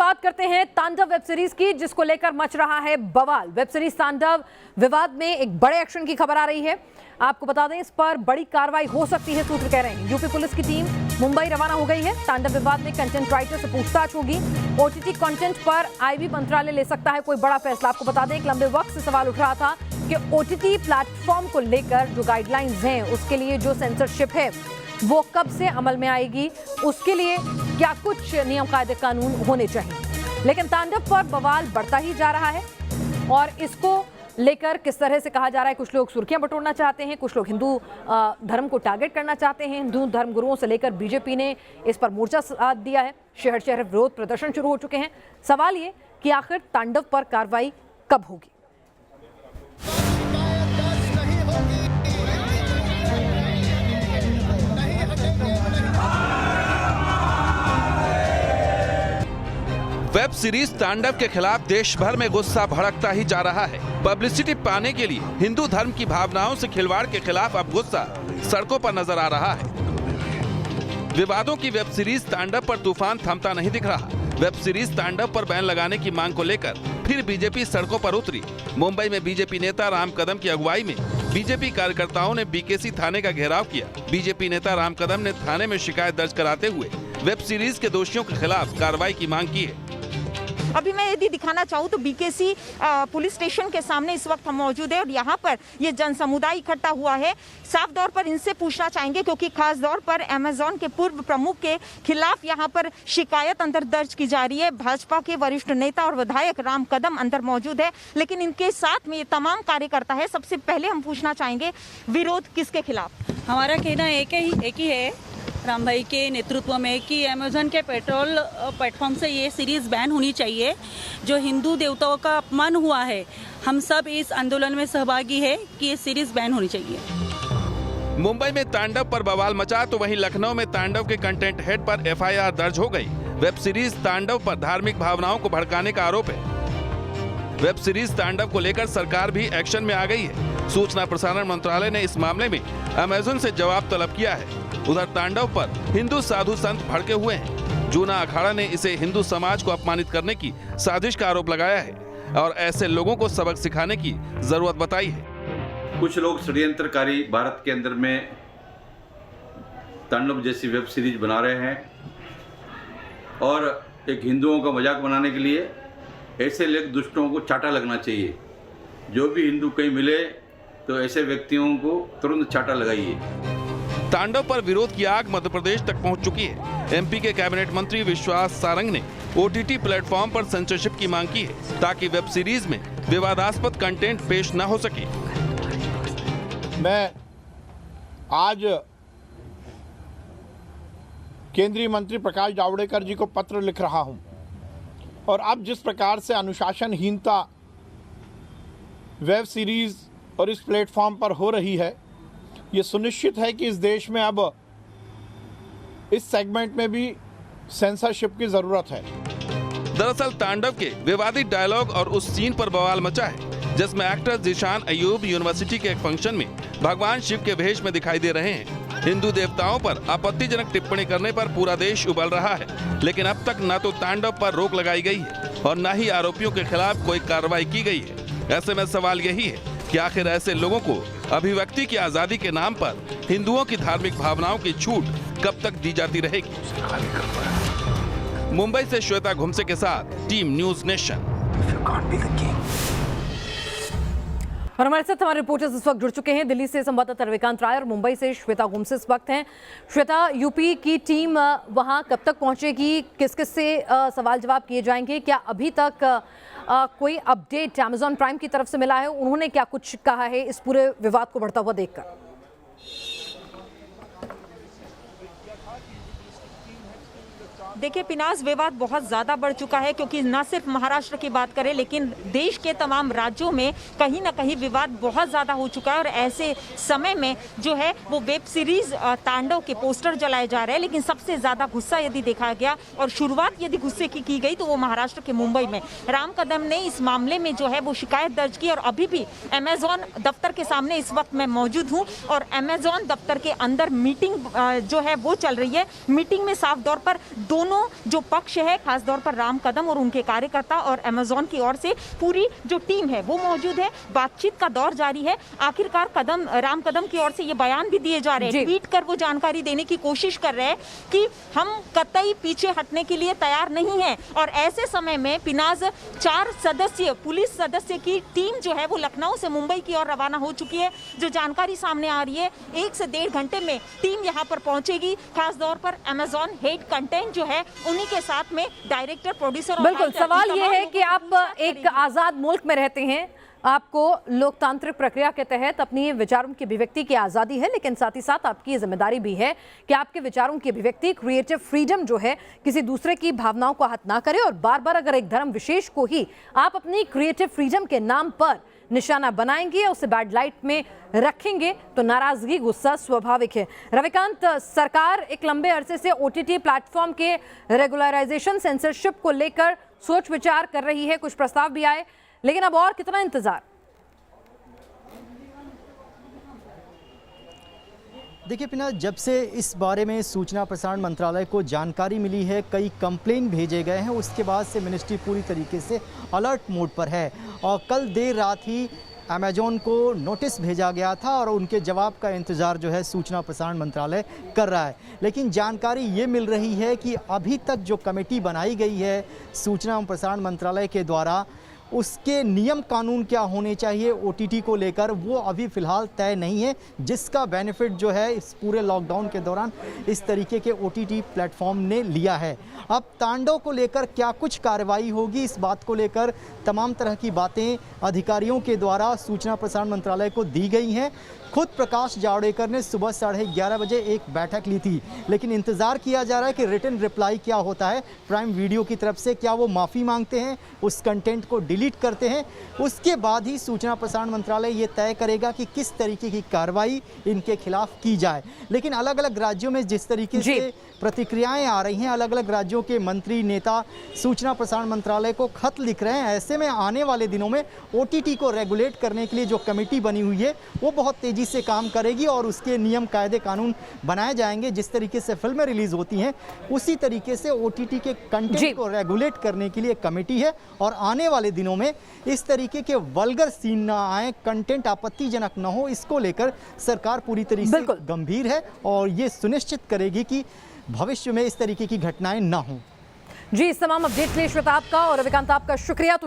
बात करते हैं तांडव वेब सीरीज की, जिसको लेकर मच रहा है बवाल। वेब सीरीज तांडव विवाद में एक बड़े एक्शन की खबर आ रही है। आपको बता दें, इस पर बड़ी कार्रवाई हो सकती है, सूत्र कह रहे हैं। यूपी पुलिस की टीम मुंबई रवाना हो गई है। तांडव विवाद में कंटेंट राइटर से पूछताछ होगी। ओटीटी कंटेंट पर आईबी मंत्रालय ले सकता है कोई बड़ा फैसला। आपको बता दें, एक लंबे वक्त से सवाल उठ रहा था कि ओटीटी प्लेटफॉर्म को लेकर जो गाइडलाइंस हैं, उसके लिए जो सेंसरशिप है वो कब से अमल में आएगी, उसके लिए क्या कुछ नियम कायदे कानून होने चाहिए। लेकिन तांडव पर बवाल बढ़ता ही जा रहा है और इसको लेकर किस तरह से कहा जा रहा है, कुछ लोग सुर्खियां बटोरना चाहते हैं, कुछ लोग हिंदू धर्म को टारगेट करना चाहते हैं। हिंदू धर्म गुरुओं से लेकर बीजेपी ने इस पर मोर्चा साथ दिया है। शहर शहर विरोध प्रदर्शन शुरू हो चुके हैं। सवाल ये कि आखिर तांडव पर कार्रवाई कब होगी। वेब सीरीज तांडव के खिलाफ देश भर में गुस्सा भड़कता ही जा रहा है। पब्लिसिटी पाने के लिए हिंदू धर्म की भावनाओं से खिलवाड़ के खिलाफ अब गुस्सा सड़कों पर नजर आ रहा है। विवादों की वेब सीरीज तांडव पर तूफान थमता नहीं दिख रहा। वेब सीरीज तांडव पर बैन लगाने की मांग को लेकर फिर बीजेपी सड़कों पर उतरी। मुंबई में बीजेपी नेता राम कदम की अगुवाई में बीजेपी कार्यकर्ताओं ने बीकेसी थाने का घेराव किया। बीजेपी नेता राम कदम ने थाने में शिकायत दर्ज कराते हुए वेब सीरीज के दोषियों के खिलाफ कार्रवाई की मांग की है। अभी मैं यदि दिखाना चाहूँ तो बीकेसी पुलिस स्टेशन के सामने इस वक्त हम मौजूद है और यहाँ पर ये जन समुदाय इकट्ठा हुआ है। साफ तौर पर इनसे पूछना चाहेंगे, क्योंकि खास तौर पर अमेज़न के पूर्व प्रमुख के खिलाफ यहाँ पर शिकायत अंदर दर्ज की जा रही है। भाजपा के वरिष्ठ नेता और विधायक राम कदम अंदर मौजूद है, लेकिन इनके साथ में ये तमाम कार्यकर्ता है। सबसे पहले हम पूछना चाहेंगे, विरोध किसके खिलाफ? हमारा कहना एक ही है राम भाई के नेतृत्व में कि अमेज़न के पेट्रोल प्लेटफॉर्म से ये सीरीज बैन होनी चाहिए। जो हिंदू देवताओं का अपमान हुआ है, हम सब इस आंदोलन में सहभागी है कि ये सीरीज बैन होनी चाहिए। मुंबई में तांडव पर बवाल मचा तो वहीं लखनऊ में तांडव के कंटेंट हेड पर एफआईआर दर्ज हो गई। वेब सीरीज तांडव पर धार्मिक भावनाओं को भड़काने का आरोप है। वेब सीरीज तांडव को लेकर सरकार भी एक्शन में आ गई है। सूचना प्रसारण मंत्रालय ने इस मामले में अमेज़न से जवाब तलब किया है। उधर तांडव पर हिंदू साधु संत भड़के हुए हैं। जूना अखाड़ा ने इसे हिंदू समाज को अपमानित करने की साजिश का आरोप लगाया है और ऐसे लोगों को सबक सिखाने की जरूरत बताई है। कुछ लोग षड्यंत्रकारी भारत के अंदर में तांडव जैसी वेब सीरीज बना रहे हैं और एक हिंदुओं का मजाक बनाने के लिए ऐसे लोग दुष्टों को चाटा लगना चाहिए। जो भी हिंदू कहीं मिले तो ऐसे व्यक्तियों को तुरंत चाटा लगाइए। तांडव पर विरोध की आग मध्य प्रदेश तक पहुंच चुकी है। एमपी के कैबिनेट मंत्री विश्वास सारंग ने ओटीटी प्लेटफॉर्म पर सेंसरशिप की मांग की है, ताकि वेब सीरीज में विवादास्पद कंटेंट पेश न हो सके। मैं आज केंद्रीय मंत्री प्रकाश जावड़ेकर जी को पत्र लिख रहा हूं और अब जिस प्रकार से अनुशासनहीनता वेब सीरीज और इस प्लेटफॉर्म पर हो रही है, ये सुनिश्चित है कि इस देश में अब इस सेगमेंट में भी सेंसरशिप की जरूरत है। दरअसल तांडव के विवादित डायलॉग और उस सीन पर बवाल मचा है, जिसमें एक्टर जीशान अयूब यूनिवर्सिटी के एक फंक्शन में भगवान शिव के भेष में दिखाई दे रहे हैं। हिंदू देवताओं पर आपत्तिजनक टिप्पणी करने पर पूरा देश उबल रहा है, लेकिन अब तक न तो तांडव पर रोक लगाई गई है और न ही आरोपियों के खिलाफ कोई कार्रवाई की गई है। ऐसे में सवाल यही है कि आखिर ऐसे लोगों को अभिव्यक्ति की आजादी के नाम पर हिंदुओं की धार्मिक भावनाओं की छूट कब तक दी जाती रहेगी। मुंबई से श्वेता घुमसे के साथ टीम न्यूज नेशन। और हमारे साथ हमारे रिपोर्टर्स इस वक्त जुड़ चुके हैं। दिल्ली से संवाददाता रविकांत राय और मुंबई से श्वेता घुमसे इस वक्त हैं। श्वेता, यूपी की टीम वहां कब तक पहुंचेगी? किस किस से सवाल जवाब किए जाएंगे? क्या अभी तक कोई अपडेट अमेज़न प्राइम की तरफ से मिला है? उन्होंने क्या कुछ कहा है इस पूरे विवाद को बढ़ता हुआ देखकर? देखिए पिनाज, विवाद बहुत ज़्यादा बढ़ चुका है, क्योंकि न सिर्फ महाराष्ट्र की बात करें लेकिन देश के तमाम राज्यों में कहीं ना कहीं विवाद बहुत ज़्यादा हो चुका है। और ऐसे समय में जो है वो वेब सीरीज तांडव के पोस्टर जलाए जा रहे हैं। लेकिन सबसे ज़्यादा गुस्सा यदि देखा गया और शुरुआत यदि गुस्से की गई तो वो महाराष्ट्र के मुंबई में राम कदम ने इस मामले में जो है वो शिकायत दर्ज की। और अभी भी अमेज़न दफ्तर के सामने इस वक्त मैं मौजूद हूँ और अमेज़न दफ्तर के अंदर मीटिंग जो है वो चल रही है। मीटिंग में साफ तौर पर दोनों दोनों जो पक्ष है, खासतौर पर राम कदम और उनके कार्यकर्ता और अमेजॉन की ओर से पूरी जो टीम है वो मौजूद है। बातचीत का दौर जारी है। आखिरकार राम कदम की ओर से ये बयान भी दिए जा रहे हैं, ट्वीट कर वो जानकारी देने की कोशिश कर रहे हैं कि हम कतई पीछे हटने के लिए तैयार नहीं है। और ऐसे समय में पिनाज 4 सदस्य पुलिस सदस्य की टीम जो है वो लखनऊ से मुंबई की ओर रवाना हो चुकी है। जो जानकारी सामने आ रही है 1 से 1.5 घंटे में टीम यहाँ पर पहुंचेगी। खासतौर पर अमेजॉन हेड कंटेंट जो है उन्हीं के साथ में डायरेक्टर, प्रोड्यूसर। बिल्कुल, सवाल ये है कि आप एक आजाद मुल्क में रहते हैं, आपको लोकतांत्रिक प्रक्रिया के तहत अपनी विचारों की अभिव्यक्ति की आज़ादी है, लेकिन साथ ही साथ आपकी ये जिम्मेदारी भी है कि आपके विचारों की अभिव्यक्ति, क्रिएटिव फ्रीडम जो है, किसी दूसरे की भावनाओं को आहत ना करे। और बार बार अगर एक धर्म विशेष को ही आप अपनी क्रिएटिव फ्रीडम के नाम पर निशाना बनाएंगे, उसे बैड लाइट में रखेंगे, तो नाराजगी, गुस्सा स्वाभाविक है। रविकांत, सरकार एक लंबे अरसे से OTT प्लेटफॉर्म के रेगुलराइजेशन, सेंसरशिप को लेकर सोच विचार कर रही है, कुछ प्रस्ताव भी आए, लेकिन अब और कितना इंतजार? देखिए पिना, जब से इस बारे में सूचना प्रसारण मंत्रालय को जानकारी मिली है, कई कंप्लेन भेजे गए हैं, उसके बाद से मिनिस्ट्री पूरी तरीके से अलर्ट मोड पर है। और कल देर रात ही अमेजॉन को नोटिस भेजा गया था और उनके जवाब का इंतज़ार जो है सूचना प्रसारण मंत्रालय कर रहा है। लेकिन जानकारी ये मिल रही है कि अभी तक जो कमेटी बनाई गई है सूचना प्रसारण मंत्रालय के द्वारा, उसके नियम कानून क्या होने चाहिए OTT को लेकर, वो अभी फ़िलहाल तय नहीं है, जिसका बेनिफिट जो है इस पूरे लॉकडाउन के दौरान इस तरीके के OTT प्लेटफॉर्म ने लिया है। अब तांडव को लेकर क्या कुछ कार्रवाई होगी, इस बात को लेकर तमाम तरह की बातें अधिकारियों के द्वारा सूचना प्रसारण मंत्रालय को दी गई हैं। खुद प्रकाश जावड़ेकर ने सुबह 11:30 बजे एक बैठक ली थी, लेकिन इंतज़ार किया जा रहा है कि रिटन रिप्लाई क्या होता है प्राइम वीडियो की तरफ से। क्या वो माफ़ी मांगते हैं, उस कंटेंट को डिलीट करते हैं, उसके बाद ही सूचना प्रसारण मंत्रालय ये तय करेगा कि किस तरीके की कार्रवाई इनके खिलाफ की जाए। लेकिन अलग अलग राज्यों में जिस तरीके से प्रतिक्रियाएं आ रही हैं, अलग अलग राज्यों के मंत्री, नेता सूचना प्रसारण मंत्रालय को खत लिख रहे हैं। ऐसे में आने वाले दिनों में OTT को रेगुलेट करने के लिए जो कमेटी बनी हुई है वो बहुत तेज़ी से काम करेगी और उसके नियम, कायदे, कानून बनाए जाएंगे। जिस तरीके से फिल्में रिलीज़ होती हैं उसी तरीके से OTT के कंटेंट को रेगुलेट करने के लिए कमेटी है। और आने वाले दिनों में इस तरीके के वल्गर सीन ना आए, कंटेंट आपत्तिजनक ना हो, इसको लेकर सरकार पूरी तरीके से गंभीर है और ये सुनिश्चित करेगी कि भविष्य में इस तरीके की घटनाएं ना हों। जी, इस तमाम अपडेट के लिए श्वेता आपका और रविकांत आपका शुक्रिया।